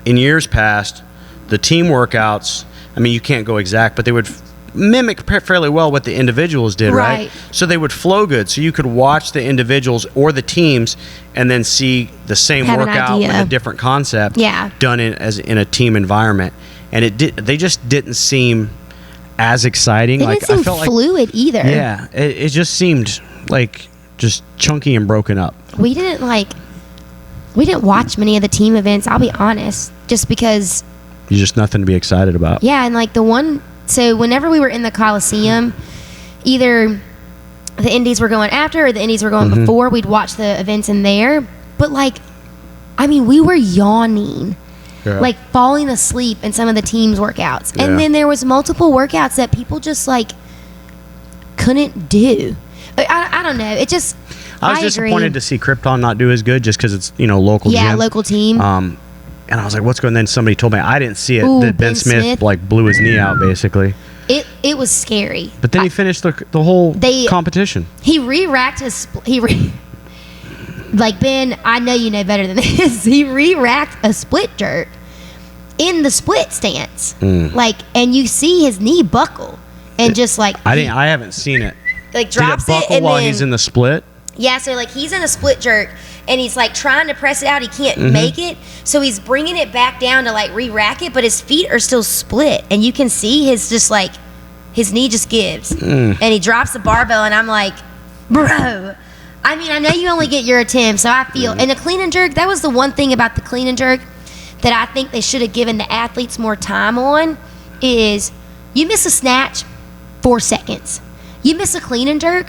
in years past, the team workouts. I mean, you can't go exact, but they would mimic fairly well what the individuals did, right? So they would flow good. So you could watch the individuals or the teams and then see the same workout with a different concept done in a team environment. And they just didn't seem as exciting.
It didn't seem fluid either.
Yeah, it just seemed like just chunky and broken up.
We didn't watch many of the team events, I'll be honest, just because
you're just nothing to be excited about.
Yeah, and like so whenever we were in the Coliseum, either the indies were going after or the indies were going before. We'd watch the events in there. But, like, I mean, we were yawning. Yeah. Like, falling asleep in some of the team's workouts. And then there was multiple workouts that people just, like, couldn't do. I don't know. It just...
I was disappointed to see Krypton not do as good just because it's, local gym.
Yeah, local team.
And I was like, what's going on? Then somebody told me, I didn't see it, that Ben Smith, like, blew his knee out, basically.
It was scary.
But then he finished the whole competition.
He re-racked his... Like, Ben, I know you know better than this. He re-racked a split jerk in the split stance. Like, and you see his knee buckle. And just, like...
I haven't seen it.
Like, drops
Did it buckle while he's in the split?
Yeah, so, like, he's in a split jerk, and he's, like, trying to press it out. He can't make it, so he's bringing it back down to, like, re-rack it, but his feet are still split, and you can see his knee just gives, and he drops the barbell, and I'm like, bro, I mean, I know you only get your attempt, so I feel, and the clean and jerk, that was the one thing about the clean and jerk that I think they should have given the athletes more time on, is you miss a snatch, 4 seconds. You miss a clean and jerk,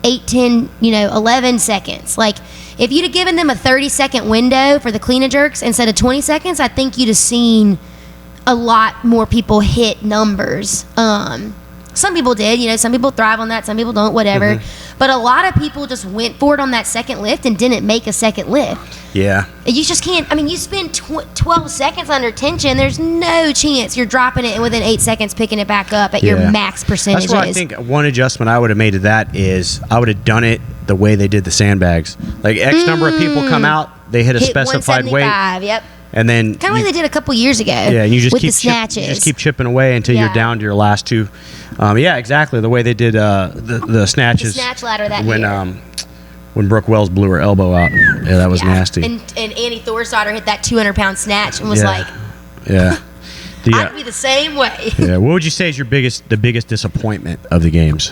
8, 10, 11 seconds. Like, if you'd have given them a 30-second window for the clean and jerks instead of 20 seconds, I think you'd have seen a lot more people hit numbers. Some people did, some people thrive on that, some people don't, whatever. But a lot of people just went for it on that second lift and didn't make a second lift.
Yeah.
You just can't, you spend 12 seconds under tension, there's no chance you're dropping it and within 8 seconds picking it back up at your max percentage.
That's why I think one adjustment I would have made to that is I would have done it the way they did the sandbags. Like, X number of people come out, they hit a specified weight.
Yep.
And then
kind of like they did a couple years ago.
Yeah, and you just
with
keep
the snatches.
You just keep chipping away until you're down to your last two. Yeah, exactly. The way they did the snatches.
The snatch ladder that year.
When Brooke Wells blew her elbow out. Yeah, that was nasty.
And Annie Thorsdottir hit that 200-pound snatch and was like,
yeah.
I'd be the same way.
Yeah. What would you say is the biggest disappointment of the games?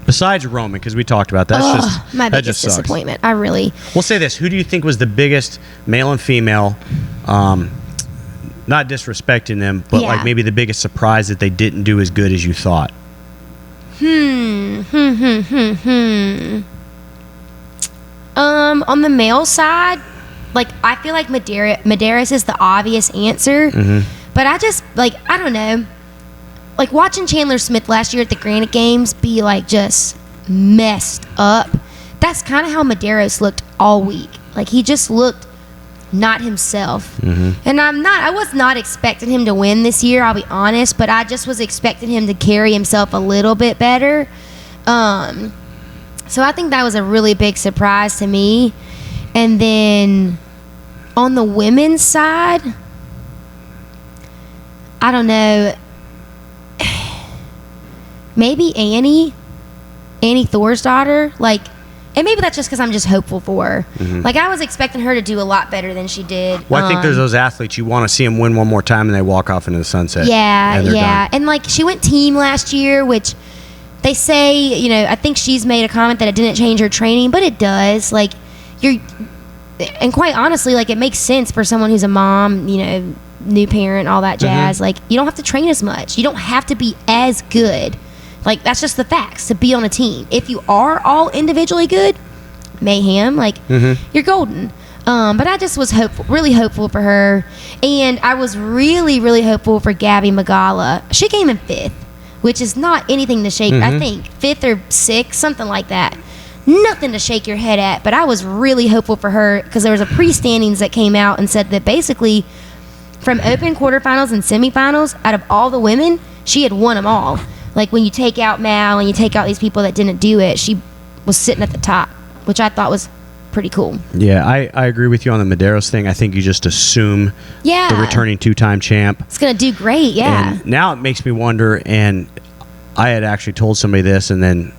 Besides Roman, because we talked about that.
My biggest disappointment.
We'll say this. Who do you think was the biggest male and female, not disrespecting them, but like maybe the biggest surprise that they didn't do as good as you thought?
On the male side, like, I feel like Medeiros is the obvious answer. But I just, like, I don't know. Like, watching Chandler Smith last year at the Granite Games be, like, just messed up. That's kind of how Medeiros looked all week. Like, he just looked not himself. And I was not expecting him to win this year, I'll be honest, but I just was expecting him to carry himself a little bit better. So I think that was a really big surprise to me. And then on the women's side, I don't know. Maybe Annie Thorsdottir, like, and maybe that's just because I'm just hopeful for her. Like, I was expecting her to do a lot better than she did.
Well, I think there's those athletes you want to see them win one more time and they walk off into the sunset.
Yeah. And, like, she went team last year, which they say, I think she's made a comment that it didn't change her training, but it does. Like, and quite honestly, like, it makes sense for someone who's a mom, new parent, all that jazz. Like, you don't have to train as much. You don't have to be as good. Like, that's just the facts to be on a team. If you are all individually good, mayhem, like, you're golden. But I just was really hopeful for her. And I was really, really hopeful for Gabby Magala. She came in 5th, which is not anything to shake. I think 5th or 6th, something like that. Nothing to shake your head at. But I was really hopeful for her because there was a pre-standings that came out and said that basically from open quarterfinals and semifinals, out of all the women, she had won them all. Like, when you take out Mal and you take out these people that didn't do it, she was sitting at the top, which I thought was pretty cool. Yeah,
I agree with you on the Medeiros thing. I think you just assume the returning 2-time champ.
It's going to do great,
And now it makes me wonder, and I had actually told somebody this, and then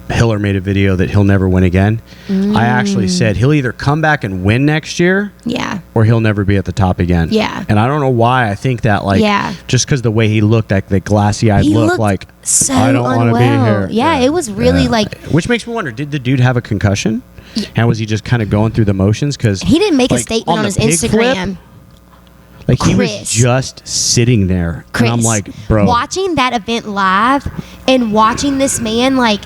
Hiller made a video that he'll never win again. I actually said he'll either come back and win next year, or he'll never be at the top again. And I don't know why I think that, like, just because the way he looked, like the glassy-eyed look, like,
so
I don't want to be here.
It was really like,
which makes me wonder, did the dude have a concussion? And was he just kind of going through the motions? Because
he didn't make a statement on his Instagram.
Like, he was just sitting there. And I'm like, bro.
Watching that event live, and watching this man like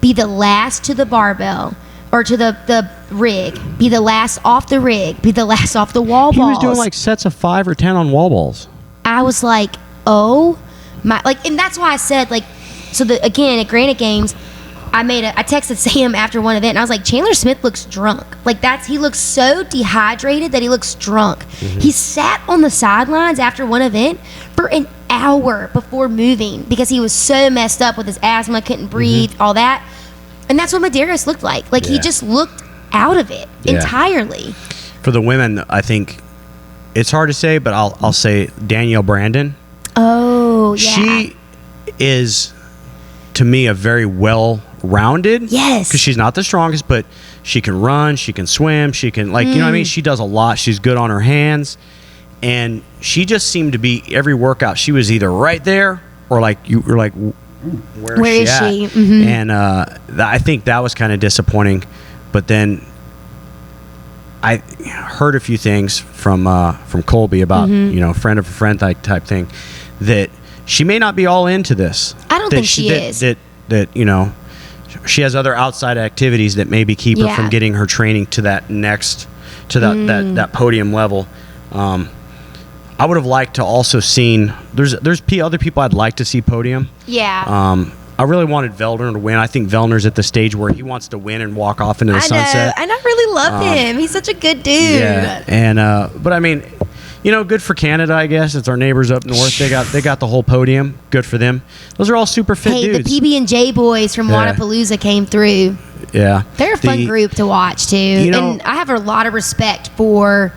be the last to the barbell or to the rig, be the last off the rig, be the last off the wall balls.
He was doing like sets of 5 or 10 on wall balls.
I was like, oh my, like, and that's why I said, like, so again, at Granite Games, I texted Sam after one event and I was like, Chandler Smith looks drunk. Like he looks so dehydrated that he looks drunk. Mm-hmm. He sat on the sidelines after one event for an hour before moving because he was so messed up with his asthma, couldn't breathe, all that. And that's what Medeiros looked like. Like he just looked out of it entirely.
For the women, I think it's hard to say, but I'll say Danielle Brandon.
Oh, yeah.
She is, to me, a very well-rounded.
Yes.
Because she's not the strongest, but she can run, she can swim, she can, like, you know what I mean? She does a lot. She's good on her hands. And she just seemed to be, every workout, she was either right there or like, you were like, where is she? Mm-hmm. And I think that was kind of disappointing. But then I heard a few things from Colby about, friend of a friend type thing, that she may not be all into this.
I don't think she is.
That she has other outside activities that maybe keep her from getting her training to that next, to that podium level. I would have liked to also seen, there's other people I'd like to see podium.
Yeah.
I really wanted Veldner to win. I think Veldner's at the stage where he wants to win and walk off into the sunset.
I really love him. He's such a good dude.
Yeah. And but I mean, good for Canada, I guess. It's our neighbors up north. They got the whole podium. Good for them. Those are all super fit dudes.
The PB&J boys from Wadapalooza came through.
Yeah.
They're a fun group to watch too. And I have a lot of respect for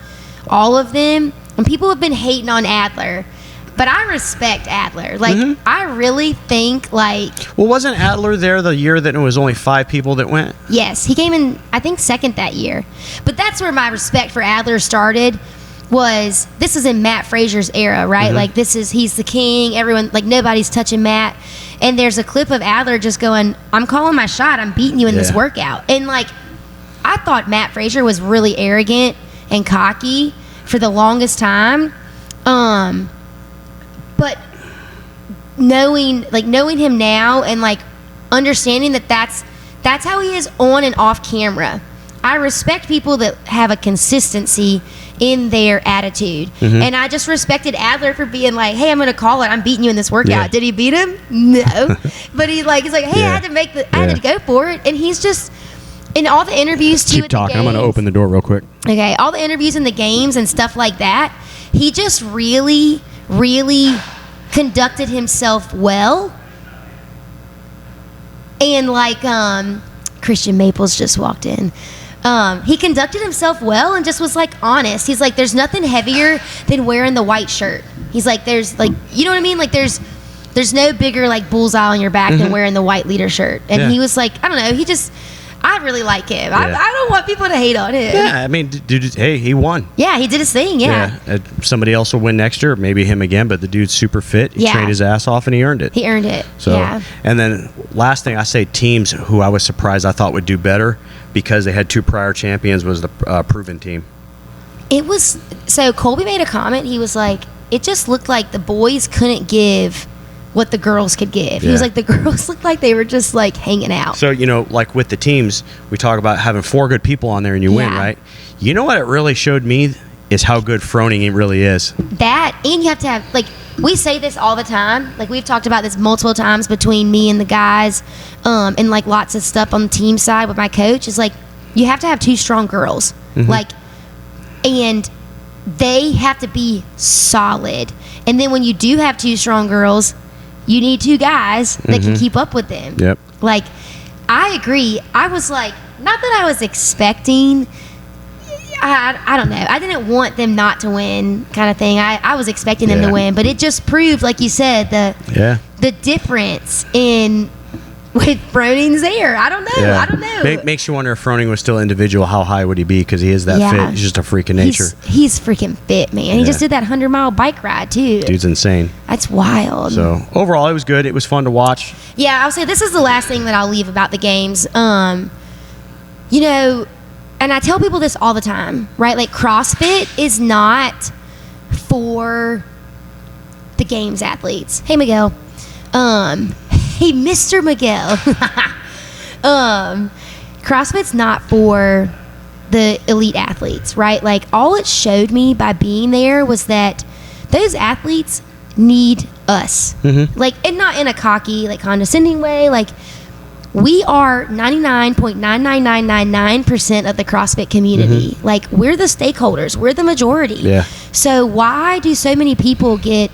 all of them. And people have been hating on Adler, but I respect Adler. Like, I really think, like...
Well, wasn't Adler there the year that it was only 5 people that went?
Yes. He came in, I think, second that year. But that's where my respect for Adler started, this is in Matt Fraser's era, right? Like, he's the king. Everyone, like, nobody's touching Matt. And there's a clip of Adler just going, I'm calling my shot. I'm beating you in this workout. And, like, I thought Matt Fraser was really arrogant and cocky for the longest time, but knowing him now and like understanding that's how he is on and off camera. I respect people that have a consistency in their attitude, and I just respected Adler for being like, "Hey, I'm gonna call it. I'm beating you in this workout." Yeah. Did he beat him? No, but he's like, "Hey, I had to go for it," and he's just. In all the interviews too.
Keep talking. I'm going to open the door real quick.
Okay. All the interviews in the games and stuff like that, he just really, really conducted himself well. And like Christian Maples just walked in. He conducted himself well and just was like honest. He's like, there's nothing heavier than wearing the white shirt. He's like, there's like, you know what I mean? Like there's no bigger like bullseye on your back than wearing the white leader shirt. And he was like, I don't know. I really like him. Yeah. I don't want people to hate on him.
Yeah, I mean, dude, hey, he won.
Yeah, he did his thing, yeah.
Somebody else will win next year, maybe him again, but the dude's super fit. He trained his ass off, and he earned it.
He earned it,
So, and then last thing I say, teams who I was surprised I thought would do better because they had 2 prior champions was the Proven team.
So Colby made a comment. He was like, it just looked like the boys couldn't give what the girls could give. He was like, the girls looked like they were just like hanging out.
So, like with the teams, we talk about having 4 good people on there and you win, right? You know what it really showed me is how good Froning really is. That,
and you have to have, like, we say this all the time. Like, we've talked about this multiple times between me and the guys, and like lots of stuff on the team side with my coach. Is like, you have to have 2 strong girls. Like, and they have to be solid. And then when you do have 2 strong girls, you need 2 guys that can keep up with them.
Yep.
Like, I agree. I was like, not that I was expecting, I don't know. I didn't want them not to win kind of thing. I was expecting them to win, but it just proved, like you said, the difference in with Froning's there. I don't know.
Makes you wonder if Froning was still individual, how high would he be? Because he is that fit. He's just a freak of nature.
He's freaking fit, man. He just did that 100-mile bike ride, too.
Dude's insane.
That's wild.
So, overall, it was good. It was fun to watch.
Yeah, I'll say this is the last thing that I'll leave about the games. And I tell people this all the time, right? Like, CrossFit is not for the games athletes. Hey, Miguel. Hey, Mr. Miguel. CrossFit's not for the elite athletes, right? Like, all it showed me by being there was that those athletes need us. Like, and not in a cocky, like, condescending way. Like, we are 99.99999% of the CrossFit community. Like, we're the stakeholders. We're the majority.
Yeah.
So why do so many people get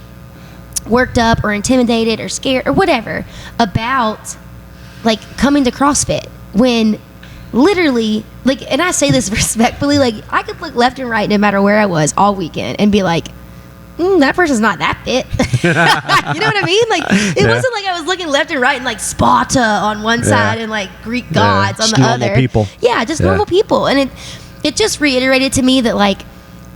worked up or intimidated or scared or whatever about, like, coming to CrossFit when literally, like, and I say this respectfully, like, I could look left and right no matter where I was all weekend and be like, that person's not that fit. You know what I mean? Like, it wasn't like I was looking left and right and, like, Sparta on one side and, like, Greek gods on the other.
Normal people.
Yeah, just normal people. And it just reiterated to me that, like,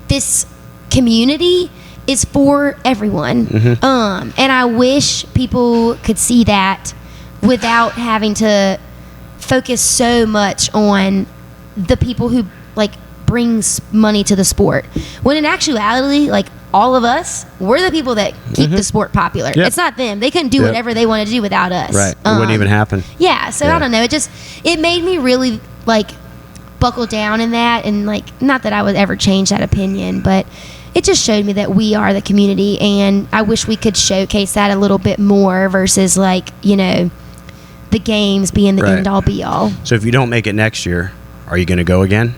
this community is for everyone. And I wish people could see that without having to focus so much on the people who, like, brings money to the sport, when in actuality, like, all of us, we're the people that keep the sport popular. It's not them. They couldn't do whatever they want to do without us.
Right. It wouldn't even happen.
Yeah. So I don't know. It made me really, like, buckle down in that. And, like, not that I would ever change that opinion, but it just showed me that we are the community. And I wish we could showcase that a little bit more versus, like, you know, the games being the end all be all.
So if you don't make it next year, are you going to go again?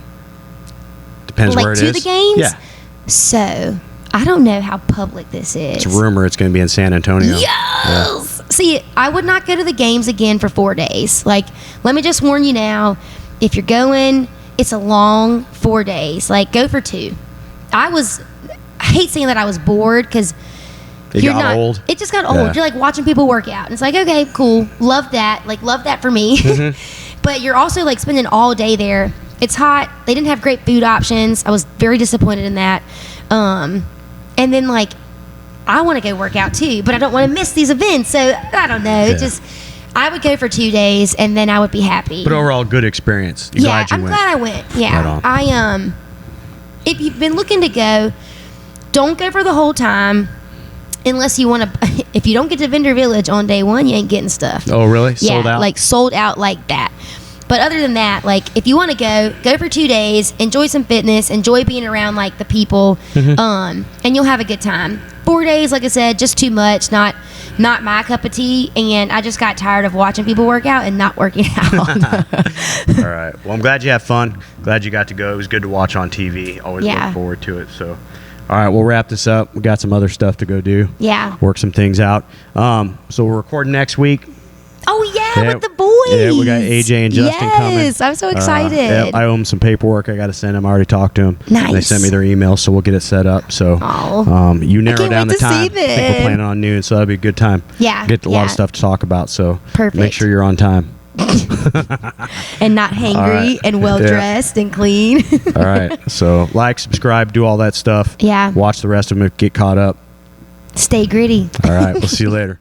Depends
like,
where it
to
is.
the games?
Yeah.
So I don't know how public this is.
It's a rumor it's going to be in San Antonio.
Yes. Yeah. See, I would not go to the games again for 4 days. Like, let me just warn you now, if you're going, it's a long 4 days. Like, go for 2. I hate saying that I was bored because
It got old.
It just got old.
Yeah.
You're, like, watching people work out. And it's like, okay, cool. Love that. Like, love that for me. But you're also, like, spending all day there. It's hot. They didn't have great food options. I was very disappointed in that. And then, like, I want to go work out too, but I don't want to miss these events. So I don't know.
Yeah.
I would go for 2 days and then I would be happy.
But overall, good experience.
I'm glad I went. Yeah.
Right,
if you've been looking to go, don't go for the whole time. Unless you want to, if you don't get to Vendor Village on day 1, you ain't getting stuff.
Oh, really?
Yeah,
Sold out?
like sold out like that. But other than that, like, if you want to go for 2 days, enjoy some fitness, enjoy being around, like, the people, and you'll have a good time. 4 days, like I said, just too much, not my cup of tea, and I just got tired of watching people work out and not working out.
All right. Well, I'm glad you had fun. Glad you got to go. It was good to watch on TV. Always look forward to it. So, all right, we'll wrap this up. We got some other stuff to go do.
Yeah.
Work some things out. So we're recording next week.
Oh, yeah, with the boys.
Yeah, we got AJ and Justin coming.
Yes, I'm so excited.
I owe them some paperwork. I got to send them. I already talked to them.
Nice.
They sent me their email, so we'll get it set up. So you narrow down the time. I think we're planning on noon, so that'll be a good time.
Yeah.
Get a lot of stuff to talk about, so
perfect.
Make sure you're on time.
And not hangry and well-dressed and clean.
All right. So like, subscribe, do all that stuff.
Yeah.
Watch the rest of them, get caught up.
Stay gritty.
All right. We'll see you later.